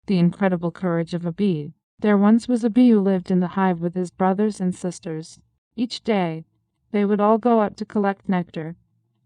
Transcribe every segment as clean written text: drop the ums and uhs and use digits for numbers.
The incredible courage of a bee. There once was a bee who lived in the hive with his brothers and sisters. Each day they would all go out to collect nectar,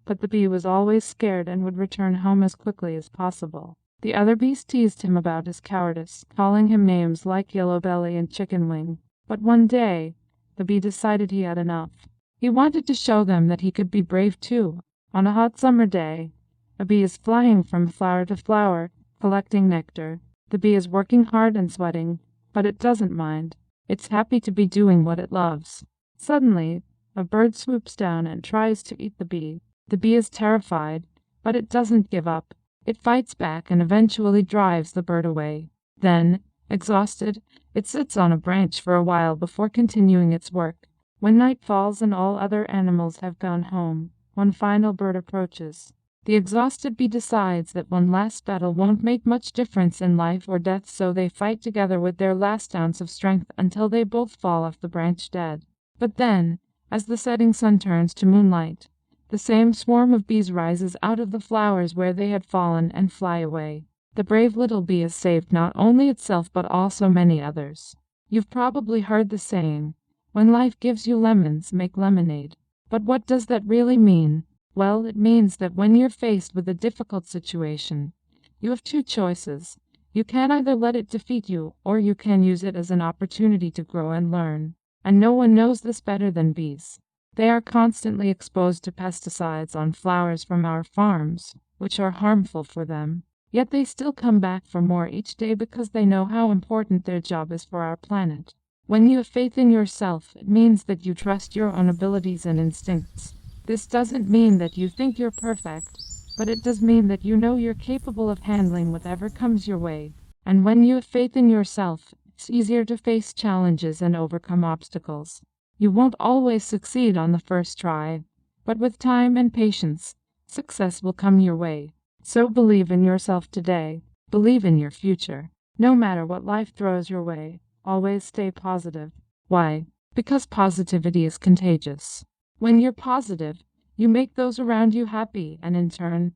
but the bee was always scared and would return home as quickly as possible. The other bees teased him about his cowardice, calling him names like Yellow Belly and Chicken Wing. But one day the bee decided he had enough. He wanted to show them that he could be brave too. On a hot summer day, a bee is flying from flower to flower, collecting nectar. The bee is working hard and sweating, but it doesn't mind. It's happy to be doing what it loves. Suddenly, a bird swoops down and tries to eat the bee. The bee is terrified, but it doesn't give up. It fights back and eventually drives the bird away. Then, exhausted, it sits on a branch for a while before continuing its work. When night falls and all other animals have gone home, one final bird approaches. The exhausted bee decides that one last battle won't make much difference in life or death, so they fight together with their last ounce of strength until they both fall off the branch dead. But then, as the setting sun turns to moonlight, the same swarm of bees rises out of the flowers where they had fallen and fly away. The brave little bee has saved not only itself but also many others. You've probably heard the saying, "When life gives you lemons, make lemonade." But what does that really mean? Well, it means that when you're faced with a difficult situation, you have two choices. You can either let it defeat you, or you can use it as an opportunity to grow and learn. And no one knows this better than bees. They are constantly exposed to pesticides on flowers from our farms, which are harmful for them. Yet they still come back for more each day because they know how important their job is for our planet. When you have faith in yourself, it means that you trust your own abilities and instincts. This doesn't mean that you think you're perfect, but it does mean that you know you're capable of handling whatever comes your way. And when you have faith in yourself, it's easier to face challenges and overcome obstacles. You won't always succeed on the first try, but with time and patience, success will come your way. So believe in yourself today. Believe in your future. No matter what life throws your way, always stay positive. Why? Because positivity is contagious. When you're positive, you make those around you happy, and in turn,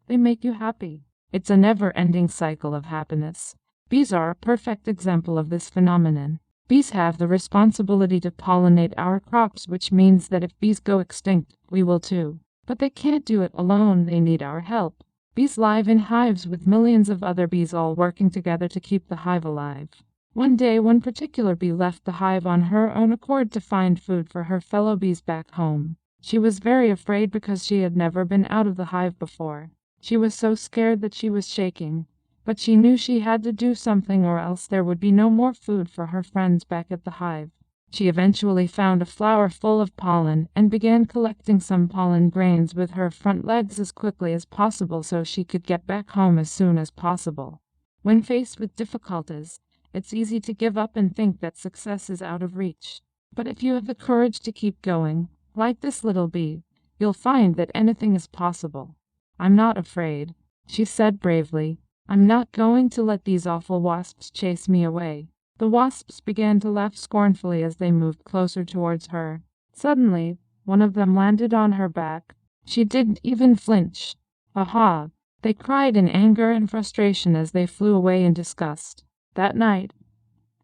they make you happy. It's a never-ending cycle of happiness. Bees are a perfect example of this phenomenon. Bees have the responsibility to pollinate our crops, which means that if bees go extinct, we will too. But they can't do it alone, they need our help. Bees live in hives with millions of other bees all working together to keep the hive alive. One day, one particular bee left the hive on her own accord to find food for her fellow bees back home. She was very afraid because she had never been out of the hive before. She was so scared that she was shaking, but she knew she had to do something or else there would be no more food for her friends back at the hive. She eventually found a flower full of pollen and began collecting some pollen grains with her front legs as quickly as possible so she could get back home as soon as possible. When faced with difficulties, it's easy to give up and think that success is out of reach. But if you have the courage to keep going, like this little bee, you'll find that anything is possible. "I'm not afraid," she said bravely. "I'm not going to let these awful wasps chase me away." The wasps began to laugh scornfully as they moved closer towards her. Suddenly, one of them landed on her back. She didn't even flinch. "Aha!" they cried in anger and frustration as they flew away in disgust. That night,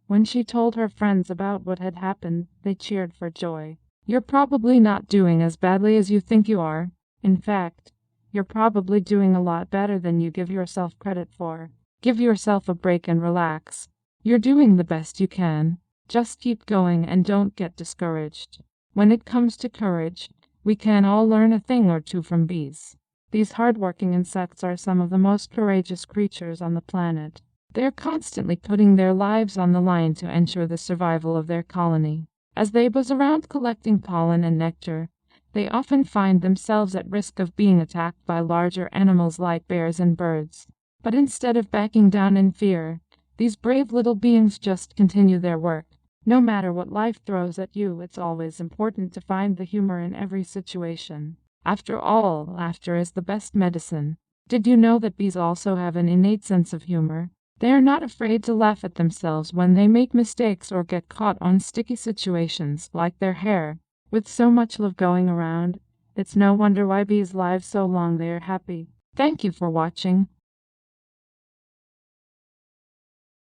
when she told her friends about what had happened, they cheered for joy. You're probably not doing as badly as you think you are. In fact, you're probably doing a lot better than you give yourself credit for. Give yourself a break and relax. You're doing the best you can. Just keep going and don't get discouraged. When it comes to courage, we can all learn a thing or two from bees. These hardworking insects are some of the most courageous creatures on the planet. They're constantly putting their lives on the line to ensure the survival of their colony. As they buzz around collecting pollen and nectar, they often find themselves at risk of being attacked by larger animals like bears and birds. But instead of backing down in fear, these brave little beings just continue their work. No matter what life throws at you, it's always important to find the humor in every situation. After all, laughter is the best medicine. Did you know that bees also have an innate sense of humor? They are not afraid to laugh at themselves when they make mistakes or get caught on sticky situations, like their hair. With so much love going around, it's no wonder why bees live so long. They are happy. Thank you for watching.